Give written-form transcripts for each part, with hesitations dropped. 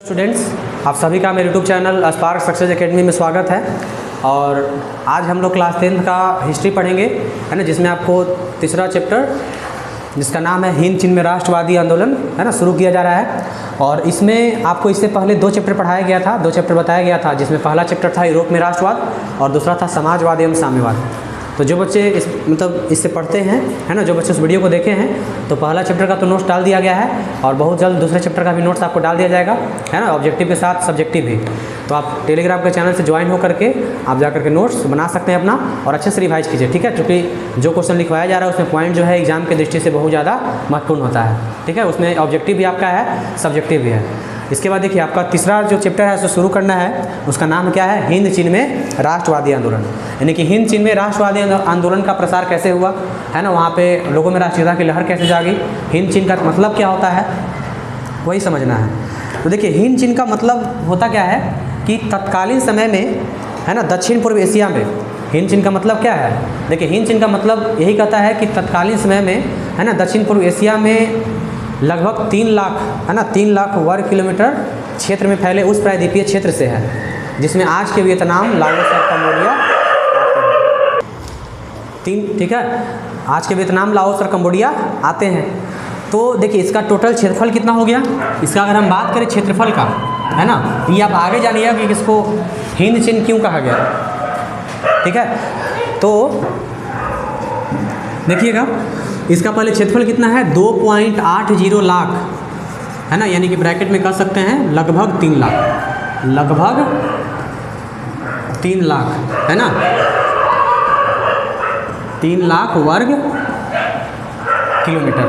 Students, आप सभी का मेरे YouTube channel spark success academy में स्वागत है। और आज हम लोग क्लास 10 का हिस्ट्री पढ़ेंगे, है ना, जिसमें आपको तीसरा चैप्टर जिसका नाम है हिंद चीन में राष्ट्रवादी आंदोलन, है ना, शुरू किया जा रहा है। और इसमें आपको इससे पहले दो चैप्टर पढ़ाया गया था, दो चैप्टर बताया गया था, जिसमें पहला चैप्टर था यूरोप में राष्ट्रवाद और दूसरा था समाजवाद एवं साम्यवाद। तो जो बच्चे इससे पढ़ते हैं, है ना, जो बच्चे उस वीडियो को देखे हैं, तो पहला चैप्टर का तो नोट्स डाल दिया गया है और बहुत जल्द दूसरे चैप्टर का भी नोट्स आपको डाल दिया जाएगा, है ना, ऑब्जेक्टिव के साथ सब्जेक्टिव भी। तो आप टेलीग्राम के चैनल से ज्वाइन हो करके आप जा करके नोट्स बना सकते हैं अपना और अच्छे से रिवाइज कीजिए, ठीक है, क्योंकि जो क्वेश्चन लिखवाया जा रहा है उसमें पॉइंट जो है एग्जाम की दृष्टि से बहुत ज़्यादा महत्वपूर्ण होता है, ठीक है। उसमें ऑब्जेक्टिव भी आपका है, सब्जेक्टिव भी है। इसके बाद देखिए आपका तीसरा जो चैप्टर है उसे शुरू करना है, उसका नाम क्या है, हिंद चीन में राष्ट्रवादी आंदोलन। यानी कि हिंद चीन में राष्ट्रवादी आंदोलन का प्रसार कैसे हुआ, है ना, वहाँ पे लोगों में राष्ट्रीयता की लहर कैसे जागी, हिंद चीन का मतलब क्या होता है वही समझना है। तो देखिए हिंद चीन का मतलब होता क्या है कि तत्कालीन समय में, है ना, दक्षिण पूर्व एशिया में हिंद चीन का मतलब क्या है। देखिए हिंद चीन का मतलब यही कहता है कि तत्कालीन समय में, है ना, दक्षिण पूर्व एशिया में लगभग 3 लाख, है ना, 3 लाख वर्ग किलोमीटर क्षेत्र में फैले उस प्रायद्वीपीय क्षेत्र से है, जिसमें आज के वियतनाम, लाओस और कंबोडिया ठीक है, आज के वियतनाम, लाओस और कंबोडिया आते हैं। तो देखिए इसका टोटल क्षेत्रफल कितना हो गया, इसका अगर हम बात करें क्षेत्रफल का, है ना, ये आप आगे जानिएगा कि किसको हिंद चीन क्यों कहा गया, ठीक है। तो देखिएगा इसका पहले क्षेत्रफल कितना है, 2.80 लाख, है ना, यानी कि ब्रैकेट में कह सकते हैं लगभग 3 लाख, लगभग 3 लाख, है ना, 3 लाख वर्ग किलोमीटर,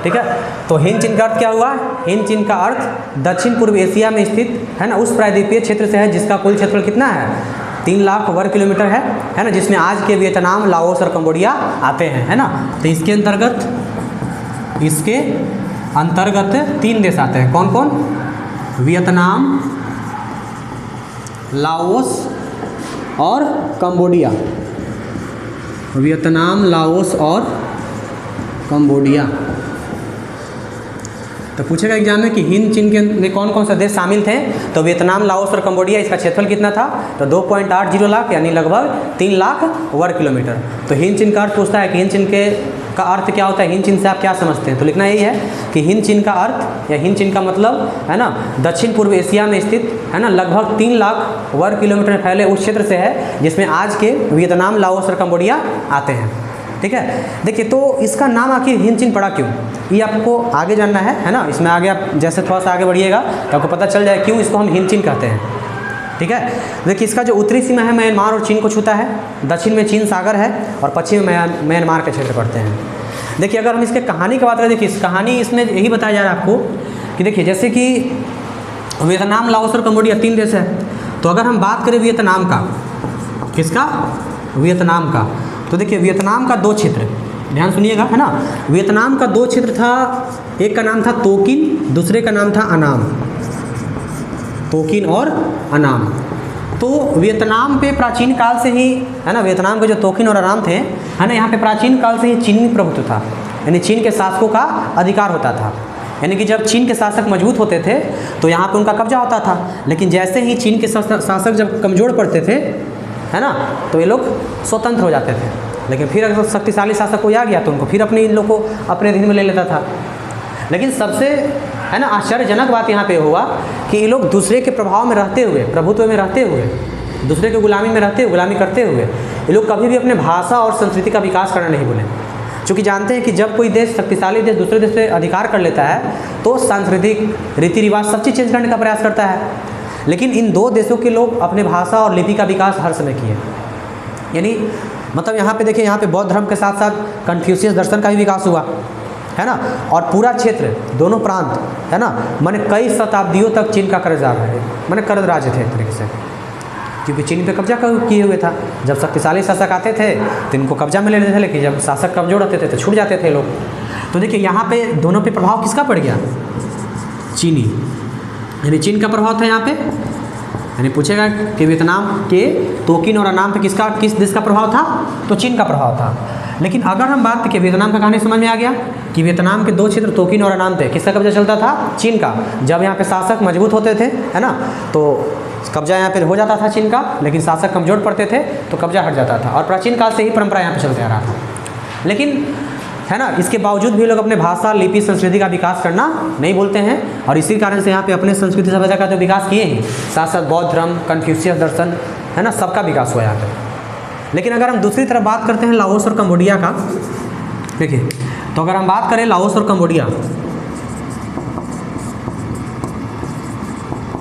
ठीक है। तो हिंद चीन का अर्थ क्या हुआ, हिंद चीन का अर्थ दक्षिण पूर्व एशिया में स्थित, है ना, उस प्रायद्वीपीय क्षेत्र से है जिसका कुल क्षेत्रफल कितना है, 3 लाख वर्ग किलोमीटर है ना, जिसमें आज के वियतनाम, लाओस और कंबोडिया आते हैं, है ना। तो इसके अंतर्गत 3 देश आते हैं, कौन कौन, वियतनाम, लाओस और कंबोडिया, वियतनाम, लाओस और कंबोडिया। तो पूछेगा एग्जाम में कि हिंद चीन के में कौन कौन से देश शामिल थे, तो वियतनाम, लाओस और कंबोडिया, इसका क्षेत्रफल कितना था, तो 2.80 लाख यानी लगभग 3 लाख वर्ग किलोमीटर। तो हिंद चीन का अर्थ पूछता है कि हिंद चीन का अर्थ क्या होता है, हिंद चीन से आप क्या समझते हैं, तो लिखना यही है कि हिंद चीन का अर्थ या हिंद चीन का मतलब, है ना, दक्षिण पूर्व एशिया में स्थित, है ना, लगभग 3 लाख वर्ग किलोमीटर में फैले उस क्षेत्र से है जिसमें आज के वियतनाम, लाओस और कंबोडिया आते हैं, ठीक है। देखिए तो इसका नाम आखिर हिंद चीन पड़ा क्यों, ये आपको आगे जानना है ना। इसमें आगे आप जैसे थोड़ा सा आगे बढ़िएगा तो आपको पता चल जाए क्यों इसको हम हिंद चीन कहते हैं, ठीक है। देखिए इसका जो उत्तरी सीमा है म्यांमार और चीन को छूता है, दक्षिण में चीन सागर है और पश्चिम में म्यांमार के क्षेत्र पड़ते हैं। देखिए अगर हम इसके कहानी की बात करें, देखिए इस कहानी इसमें यही बताया जा रहा है आपको कि देखिए जैसे कि वियतनाम, लाओस और कंबोडिया 3 देश है, तो अगर हम बात करें वियतनाम का, किसका, वियतनाम का, तो देखिए वियतनाम का 2 क्षेत्र, ध्यान सुनिएगा, है ना, वियतनाम का 2 क्षेत्र था, एक का नाम था तोकिन, दूसरे का नाम था अनाम, तोकिन और अनाम। तो वियतनाम पे प्राचीन काल से ही, है ना, वियतनाम के जो तोकिन और अनाम थे, है ना, यहाँ पे प्राचीन काल से ही चीनी प्रभुत्व था, यानी चीन के शासकों का अधिकार होता था। यानी कि जब चीन के शासक मजबूत होते थे तो यहाँ पे उनका कब्जा होता था, लेकिन जैसे ही चीन के शासक जब कमज़ोर पड़ते थे, है ना, तो ये लोग स्वतंत्र हो जाते थे। लेकिन फिर अगर शक्तिशाली शासक कोई आ गया तो उनको फिर अपने इन लोग को अपने अधीन में ले लेता था। लेकिन सबसे, है ना, आश्चर्यजनक बात यहाँ पे हुआ कि ये लोग दूसरे के प्रभाव में रहते हुए, प्रभुत्व में रहते हुए, दूसरे के गुलामी में रहते हुए, गुलामी करते हुए, ये लोग कभी भी अपने भाषा और संस्कृति का विकास करना नहीं भूले। क्योंकि जानते हैं कि जब कोई देश, शक्तिशाली देश दूसरे देश पे अधिकार कर लेता है तो सांस्कृतिक रीति रिवाज सब चीज़ चेंज करने का प्रयास करता है। लेकिन इन 2 देशों के लोग अपने भाषा और लिपि का विकास हर समय किए। यानी मतलब यहाँ पे देखिए, यहाँ पे बौद्ध धर्म के साथ साथ कन्फ्यूशियस दर्शन का भी विकास हुआ, है ना, और पूरा क्षेत्र, दोनों प्रांत, है ना, माने कई शताब्दियों तक चीन का कर्जदार रहे, माने कर्ज राज्य थे एक तरीके से, क्योंकि चीन पे कब्जा किए हुए था। जब शक्तिशाली शासक आते थे तो इनको कब्जा में ले लेते थे, लेकिन जब शासक कमजोर रहते थे तो छूट जाते थे लोग। तो देखिए यहाँ पे दोनों पे प्रभाव किसका पड़ गया, चीनी, यानी चीन का प्रभाव था यहाँ पे। यानी पूछेगा कि वियतनाम के तोकिन और अनाम पे किस देश का प्रभाव था, तो चीन का प्रभाव था। लेकिन अगर हम बात कि वियतनाम का कहानी समझ में आ गया कि वियतनाम के 2 क्षेत्र तोकिन और अनाम थे, किसका कब्जा चलता था? चीन का। जब यहाँ पे शासक मजबूत होते थे, है ना, तो कब्जा यहाँ पे हो जाता था चीन का, लेकिन शासक कमजोर पड़ते थे तो कब्जा हट जाता था। और प्राचीन काल से ही परंपरा यहाँ पे चलते आ रहा था। लेकिन है ना, इसके बावजूद भी लोग अपने भाषा, लिपि, संस्कृति का विकास करना नहीं बोलते हैं, और इसी कारण से यहाँ पे अपने संस्कृति सभ्यता का तो विकास किए ही, साथ साथ बौद्ध धर्म, कन्फ्यूशियस दर्शन, है ना, सबका विकास हुआ यहाँ पे। लेकिन अगर हम दूसरी तरफ बात करते हैं लाओस और कंबोडिया का, देखिए, तो अगर हम बात करें लाओस और कंबोडिया,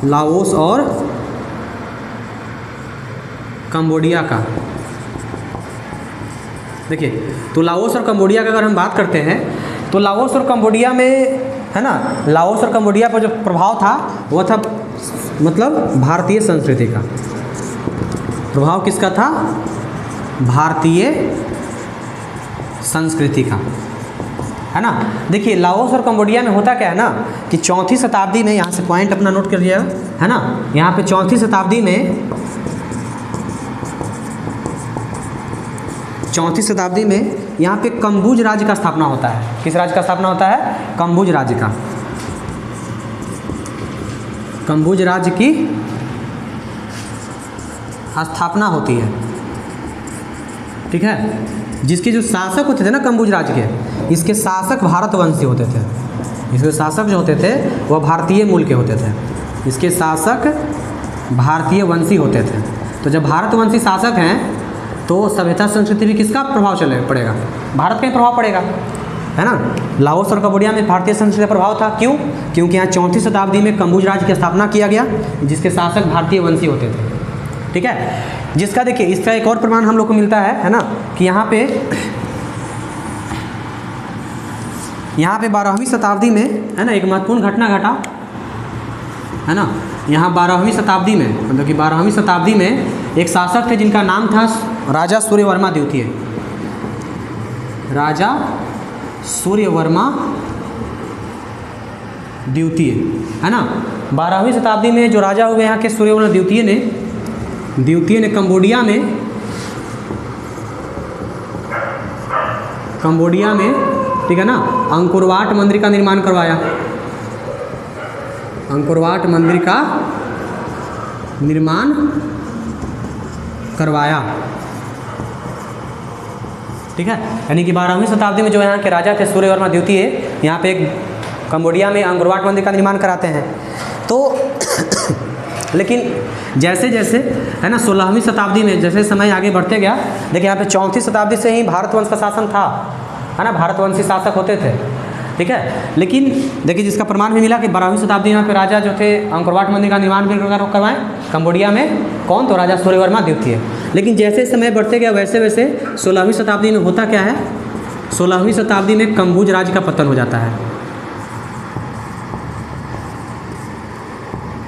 लाओस और कंबोडिया का, देखिए, तो लाओस और कंबोडिया का अगर हम बात करते हैं तो लाओस और कंबोडिया में, है ना, लाओस और कंबोडिया पर जो प्रभाव था वो था मतलब भारतीय संस्कृति का प्रभाव। किसका था? भारतीय संस्कृति का, है ना। देखिए, लाओस और कंबोडिया में होता क्या है ना कि 4वीं शताब्दी में, यहाँ से पॉइंट अपना नोट कर लिया, है ना, यहाँ पे 4वीं शताब्दी में, 4वीं शताब्दी में यहाँ पे कंबुज राज्य का स्थापना होता है। किस राज्य का स्थापना होता है? कंबुज राज्य का। कंबुज राज्य की स्थापना होती है, ठीक है। जिसके जो शासक होते थे ना कंबुज राज्य के, इसके शासक भारतवंशी होते थे। इसके शासक जो होते थे वह भारतीय मूल के होते थे। इसके शासक भारतीय वंशी होते थे। तो जब भारतवंशी शासक हैं तो सभ्यता संस्कृति भी किसका प्रभाव पड़ेगा? भारत का ही प्रभाव पड़ेगा, है ना। लाओस और कंबोडिया में भारतीय संस्कृति का प्रभाव था। क्यों? क्योंकि यहाँ 4वीं शताब्दी में कंबुज राज्य की स्थापना किया गया, जिसके शासक भारतीय वंशी होते थे, ठीक है। जिसका देखिए, इसका एक और प्रमाण हम लोग को मिलता है ना, कि यहाँ पे 12वीं शताब्दी में, है ना, एक महत्वपूर्ण घटना घटा, है ना। यहाँ 12वीं शताब्दी में, मतलब कि 12वीं शताब्दी में एक शासक थे जिनका नाम था राजा सूर्यवर्मा द्वितीय। राजा सूर्यवर्मा द्वितीय, है ना। 12वीं शताब्दी में जो राजा हुए यहाँ के सूर्यवर्मा द्वितीय ने कंबोडिया में, ठीक है ना, अंकुरवाट मंदिर का निर्माण करवाया। अंकुरवाट मंदिर का निर्माण करवाया, ठीक है। यानी कि 12वीं शताब्दी में जो यहाँ के राजा थे सूर्यवर्मा द्वितीय, यहाँ पे एक कंबोडिया में अंकुरवाट मंदिर का निर्माण कराते हैं। तो लेकिन जैसे जैसे, है ना, 16वीं शताब्दी में जैसे समय आगे बढ़ते गया, देखिए यहाँ पे 34वीं शताब्दी से ही भारतवंश का शासन था, है ना, भारतवंशी शासक होते थे, ठीक है। लेकिन देखिए, जिसका प्रमाण भी मिला कि 12वीं शताब्दी यहाँ पे राजा जो थे अंकुरवाट मंदिर का निर्माण भी करवाएं कंबोडिया में। कौन? तो राजा सूर्यवर्मा द्वितीय। लेकिन जैसे समय बढ़ते गया वैसे वैसे 16वीं शताब्दी में होता क्या है? 16वीं शताब्दी में कंबुज राज्य का पतन हो जाता है।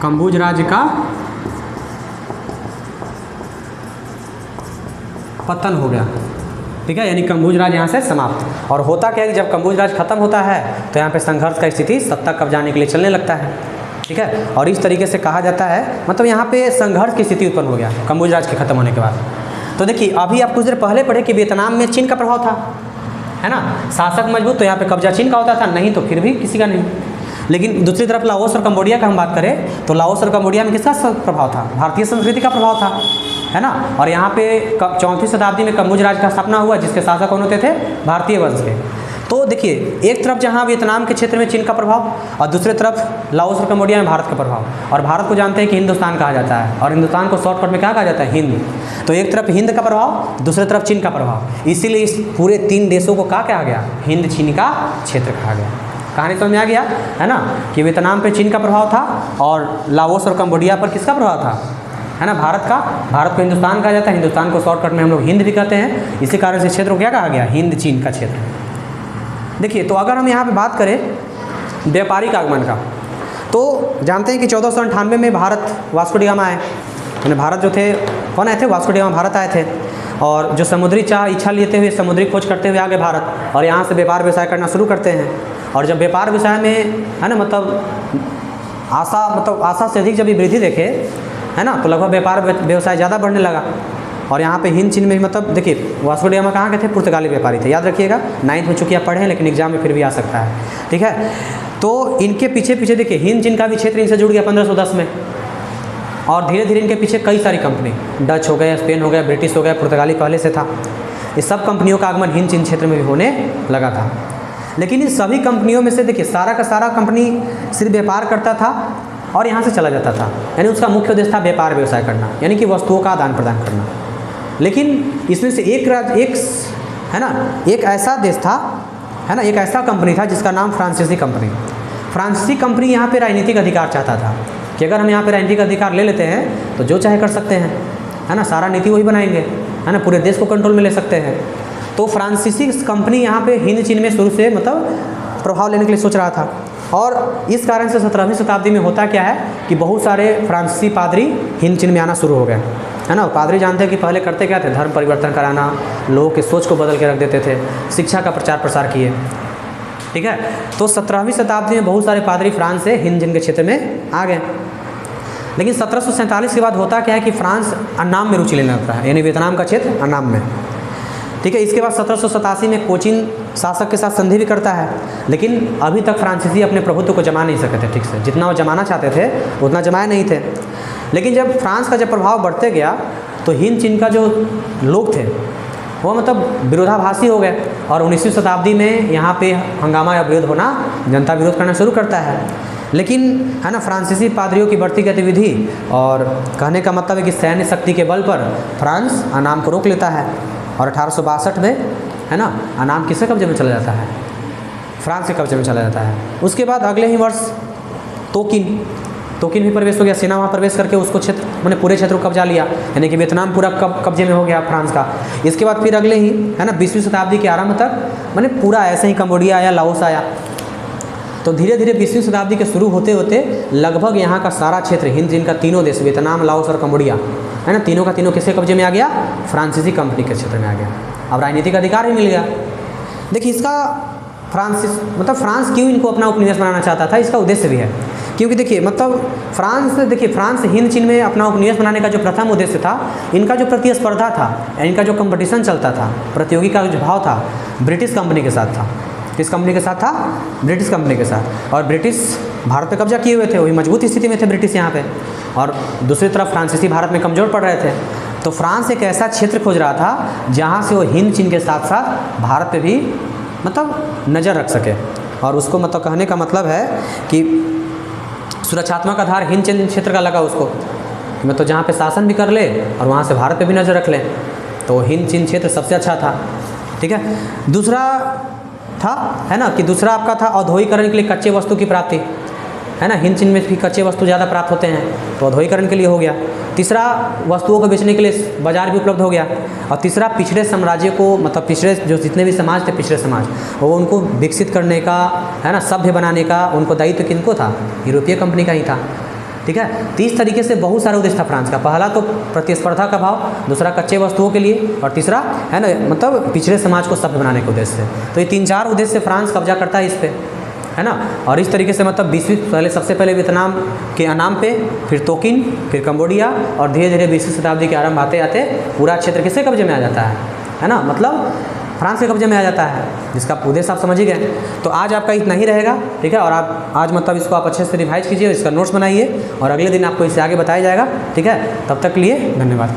कंबुज राज्य का पतन हो गया, ठीक है। यानी कंबुज राज्य यहाँ से समाप्त। और होता क्या है कि जब कंबुज राज्य खत्म होता है तो यहाँ पे संघर्ष का स्थिति सत्ता कब्जाने के लिए चलने लगता है, ठीक है। और इस तरीके से कहा जाता है, मतलब यहाँ पे संघर्ष की स्थिति उत्पन्न हो गया कंबुज राज्य के खत्म होने के बाद। तो देखिए, अभी आप कुछ देर पहले पढ़े कि वियतनाम में चीन का प्रभाव था, है ना, शासक मजबूत, तो यहाँ पे कब्जा चीन का होता था, नहीं तो फिर भी किसी का नहीं। लेकिन दूसरी तरफ लाओस और कंबोडिया का हम बात करें तो लाओस और कंबोडिया में किसका प्रभाव था? भारतीय संस्कृति का प्रभाव था, है ना। और यहाँ पे 34वीं शताब्दी में कंबुज राज्य का स्थापना हुआ, जिसके शासक कौन होते थे? भारतीय वंश के। तो देखिए, एक तरफ जहाँ वियतनाम के क्षेत्र में चीन का प्रभाव, और दूसरी तरफ लाओस और कंबोडिया में भारत का प्रभाव। और भारत को जानते हैं कि हिंदुस्तान कहा जाता है, और हिंदुस्तान को शॉर्टकट में क्या कहा जाता है? हिंद। तो एक तरफ हिंद का प्रभाव, दूसरी तरफ चीन का प्रभाव, इसीलिए इस पूरे 3 देशों को क्या कहा गया? हिंद चीन का क्षेत्र कहा गया। कहानी समझ में आ गया, है ना, कि वियतनाम पे चीन का प्रभाव था और लाओस और कंबोडिया पर किसका प्रभाव था? है ना, भारत का। भारत को हिंदुस्तान कहा जाता है, हिंदुस्तान को शॉर्टकट में हम लोग हिंद भी कहते हैं, इसी कारण से क्षेत्र को क्या कहा गया? हिंद चीन का क्षेत्र। देखिए, तो अगर हम यहाँ पे बात करें व्यापारिक आगमन का, तो जानते हैं कि 1498 में भारत वास्को डी गामा आए, यानी भारत जो थे कौन आए थे? वास्को डी गामा भारत आए थे। और जो समुद्री इच्छा लेते हुए, समुद्री खोज करते हुए आगे भारत, और यहाँ से व्यापार व्यवसाय करना शुरू करते हैं। और जब व्यापार व्यवसाय में, है ना, मतलब आशा से अधिक जब वृद्धि देखे, है ना, तो लगभग व्यापार व्यवसाय ज़्यादा बढ़ने लगा, और यहाँ पे हिंद चीन में मतलब देखिए वास्को डी गामा कहाँ के थे, पुर्तगाली व्यापारी थे, याद रखिएगा। 9th में चूँकि आप पढ़े हैं लेकिन एग्जाम में फिर भी आ सकता है, ठीक है। तो इनके पीछे पीछे देखिए हिंद चीन का भी क्षेत्र इनसे जुड़ गया 1510 में, और धीरे धीरे इनके पीछे कई सारी कंपनी, डच हो गए, स्पेन हो गया, ब्रिटिश हो गया, पुर्तगाली पहले से था, इस सब कंपनियों का आगमन हिंद चीन क्षेत्र में भी होने लगा था। लेकिन इन सभी कंपनियों में से देखिए सारा का सारा कंपनी सिर्फ व्यापार करता था और यहाँ से चला जाता था, यानी उसका मुख्य उद्देश्य था व्यापार व्यवसाय करना, यानी कि वस्तुओं का आदान प्रदान करना। लेकिन इसमें से एक है ना, एक ऐसा देश था, है ना, एक ऐसा कंपनी था जिसका नाम फ्रांसीसी कंपनी। फ्रांसीसी कंपनी यहाँ पे राजनीतिक अधिकार चाहता था कि अगर हम यहाँ पे राजनीतिक अधिकार ले लेते हैं तो जो चाहे कर सकते हैं, है ना, सारा नीति वही बनाएंगे, है ना, पूरे देश को कंट्रोल में ले सकते हैं। तो फ्रांसीसी कंपनी यहाँ पे हिंद चीन में शुरू से मतलब प्रभाव लेने के लिए सोच रहा था, और इस कारण से 17वीं शताब्दी में होता क्या है कि बहुत सारे फ्रांसीसी पादरी हिंद चीन में आना शुरू हो गए, है ना। पादरी जानते हैं कि पहले करते क्या थे, धर्म परिवर्तन कराना, लोगों की सोच को बदल के रख देते थे, शिक्षा का प्रचार प्रसार किए, ठीक है। तो 17वीं शताब्दी में बहुत सारे पादरी फ्रांस से हिंद चीन के क्षेत्र में आ गए। लेकिन 1747 के बाद होता क्या है कि फ्रांस अन्नाम में रुचि लेने लगता है, यानी वियतनाम का क्षेत्र अन्नाम में, ठीक है। इसके बाद 1787 में कोचिन शासक के साथ संधि भी करता है, लेकिन अभी तक फ्रांसीसी अपने प्रभुत्व को जमा नहीं सके थे ठीक से, जितना वो जमाना चाहते थे उतना जमाए नहीं थे। लेकिन जब फ्रांस का जब प्रभाव बढ़ते गया तो हिंद चीन का जो लोग थे वो मतलब विरोधाभासी हो गए, और 19वीं शताब्दी में यहाँ पे हंगामा या विरोध होना, जनता विरोध करना शुरू करता है। लेकिन है ना, फ्रांसीसी पादरियों की बढ़ती गतिविधि और कहने का मतलब है कि सैन्य शक्ति के बल पर फ्रांस अन्नाम को रोक लेता है, और 1862 में है ना अन्नाम किसके कब्जे में चला जाता है, फ्रांस के कब्जे में चला जाता है। उसके बाद अगले ही वर्ष तोकिन भी प्रवेश हो गया, सेना वहाँ प्रवेश करके उसको क्षेत्र मैंने पूरे क्षेत्र को कब्जा लिया, यानी कि वियतनाम पूरा कब्जे में हो गया फ्रांस का। इसके बाद फिर अगले ही है ना 20वीं शताब्दी के आरंभ तक मैंने पूरा ऐसे ही कंबोडिया आया, लाओस आया। तो धीरे धीरे 20वीं शताब्दी के शुरू होते होते लगभग यहाँ का सारा क्षेत्र हिंद चीन का तीनों देश, वियतनाम, लाओस और कंबोडिया, है ना, तीनों का तीनों किसके कब्जे में आ गया, फ्रांसीसी कंपनी के क्षेत्र में आ गया। अब राजनीतिक अधिकार ही मिल गया। देखिए इसका फ्रांस क्यों इनको अपना उपनिवेश बनाना चाहता था, इसका उद्देश्य भी है। क्योंकि देखिए मतलब फ्रांस हिंद चीन में अपना उपनिवेश बनाने का जो प्रथम उद्देश्य था, इनका जो प्रतिस्पर्धा था, इनका जो कंपटीशन चलता था, प्रतियोगी का जो भाव था, ब्रिटिश कंपनी के साथ था। किस कंपनी के साथ था, ब्रिटिश कंपनी के साथ। और ब्रिटिश भारत पे कब्जा किए हुए थे, वही मजबूत स्थिति में थे ब्रिटिश यहाँ पे, और दूसरी तरफ फ्रांसीसी भारत में कमज़ोर पड़ रहे थे। तो फ्रांस एक ऐसा क्षेत्र खोज रहा था जहाँ से वो हिंद चीन के साथ साथ भारत पे भी मतलब नज़र रख सके, और उसको मतलब कहने का मतलब है कि सुरक्षात्मक आधार हिंद चीन क्षेत्र का लगा उसको, मतलब जहाँ पे शासन भी कर ले और वहाँ से भारत पे भी नज़र रख ले, तो हिंद चीन क्षेत्र सबसे अच्छा था, ठीक है। दूसरा था है ना कि दूसरा आपका था औद्योगिकरण के लिए कच्चे वस्तु की प्राप्ति, है ना, हिंद चीन में भी कच्चे वस्तु ज़्यादा प्राप्त होते हैं, तो औद्योगिकरण के लिए हो गया। तीसरा वस्तुओं को बेचने के लिए बाजार भी उपलब्ध हो गया। और तीसरा पिछड़े साम्राज्य को मतलब पिछड़े जो जितने भी समाज थे, पिछड़े समाज, वो उनको विकसित करने का, है ना, सभ्य बनाने का उनको दायित्व किनको था, यूरोपीय कंपनी का ही था, ठीक है। तो इस तरीके से बहुत सारा उद्देश्य था फ्रांस का। पहला तो प्रतिस्पर्धा का भाव, दूसरा कच्चे वस्तुओं के लिए, और तीसरा है ना मतलब पिछड़े समाज को सभ्य बनाने के उद्देश्य से। तो ये 3-4 उद्देश्य से फ्रांस कब्जा करता है इस पर, है ना। और इस तरीके से मतलब 20वीं सबसे पहले वियतनाम के अन्नाम पे, फिर तोकिन, फिर कंबोडिया, और धीरे धीरे 20वीं शताब्दी के आरंभ आते आते पूरा क्षेत्र किसके कब्जे में आ जाता है ना, मतलब फ्रांस के कब्जे में आ जाता है, जिसका उद्देश्य आप समझ ही गए। तो आज आपका इतना ही रहेगा, ठीक है। और आप आज मतलब इसको आप अच्छे से रिवाइज कीजिए, इसका नोट्स बनाइए, और अगले दिन आपको इससे आगे बताया जाएगा, ठीक है। तब तक के लिए धन्यवाद।